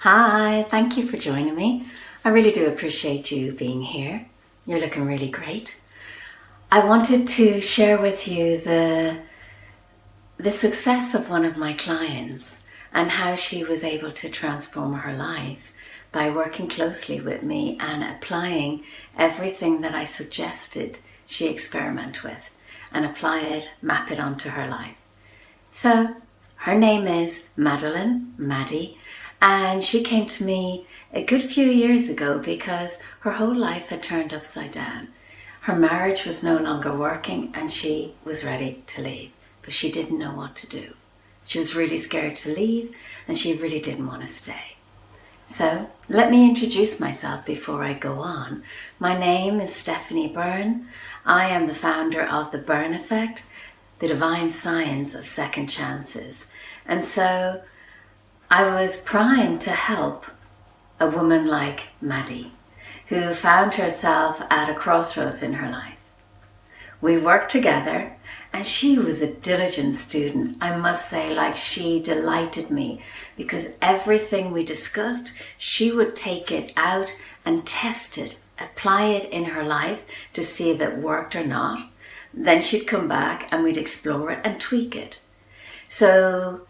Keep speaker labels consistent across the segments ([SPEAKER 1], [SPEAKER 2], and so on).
[SPEAKER 1] Hi, thank you for joining me. I really do appreciate you being here. You're looking really great. I wanted to share with you the success of one of my clients and how she was able to transform her life by working closely with me and applying everything that I suggested she experiment with and apply it, map it onto her life. So her name is Maddie, and she came to me a good few years ago because her whole life had turned upside down. Her marriage was no longer working and she was ready to leave, but she didn't know what to do. She was really scared to leave and she really didn't want to stay. So let me introduce myself before I go on. My name is Stephanie Byrne. I am the founder of the Byrne Effect, the divine science of second chances. And so I was primed to help a woman like Maddie, who found herself at a crossroads in her life. We worked together and she was a diligent student. I must say, like, she delighted me because everything we discussed, she would take it out and test it, apply it in her life to see if it worked or not. Then she'd come back and we'd explore it and tweak it. So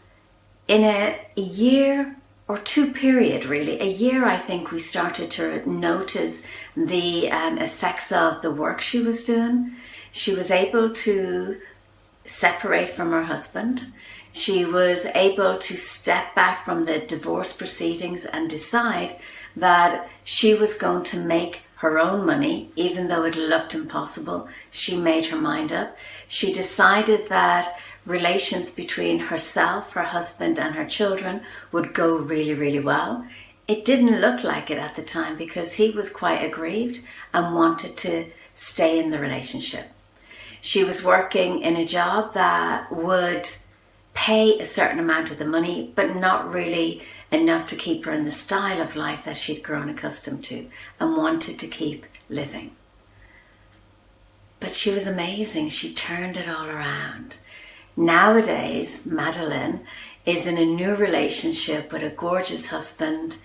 [SPEAKER 1] in a year or two period, really, a year, I think we started to notice the effects of the work she was doing. She was able to separate from her husband. She was able to step back from the divorce proceedings and decide that she was going to make her own money, even though it looked impossible. She made her mind up. She decided that relations between herself, her husband, and her children would go really, really well. It didn't look like it at the time because he was quite aggrieved and wanted to stay in the relationship. She was working in a job that would pay a certain amount of the money, but not really enough to keep her in the style of life that she'd grown accustomed to and wanted to keep living. But she was amazing. She turned it all around. Nowadays, Madeline is in a new relationship with a gorgeous husband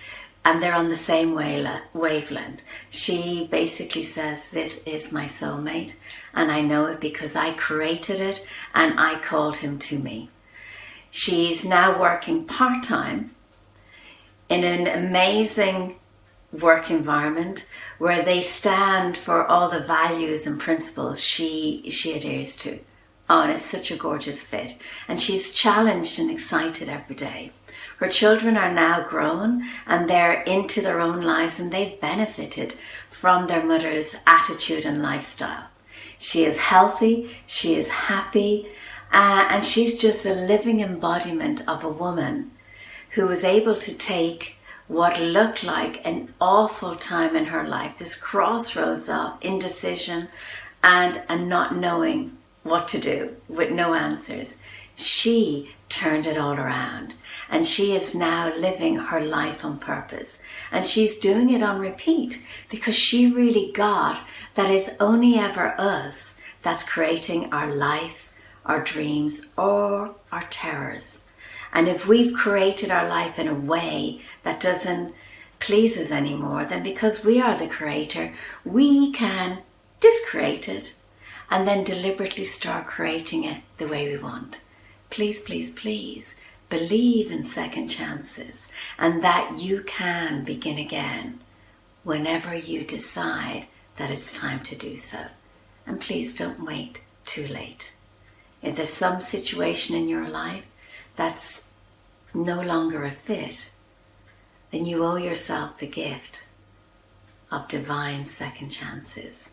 [SPEAKER 1] and they're on the same wavelength. She basically says, this is my soulmate and I know it because I created it and I called him to me. She's now working part-time in an amazing work environment where they stand for all the values and principles she adheres to. Oh, and it's such a gorgeous fit. And she's challenged and excited every day. Her children are now grown and they're into their own lives and they've benefited from their mother's attitude and lifestyle. She is healthy, she is happy, and she's just a living embodiment of a woman who was able to take what looked like an awful time in her life, this crossroads of indecision and not knowing what to do with no answers. She turned it all around and she is now living her life on purpose and she's doing it on repeat because she really got that it's only ever us that's creating our life, our dreams, or our terrors. And if we've created our life in a way that doesn't please us anymore, then because we are the creator, we can discreate it and then deliberately start creating it the way we want. Please, please, please believe in second chances and that you can begin again whenever you decide that it's time to do so. And please don't wait too late. If there's some situation in your life that's no longer a fit, then you owe yourself the gift of divine second chances,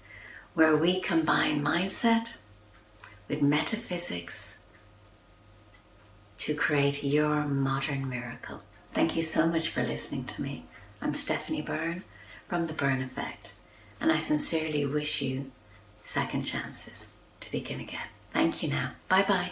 [SPEAKER 1] where we combine mindset with metaphysics to create your modern miracle. Thank you so much for listening to me. I'm Stephanie Byrne from the Byrne Effect, and I sincerely wish you second chances to begin again. Thank you now. Bye-bye.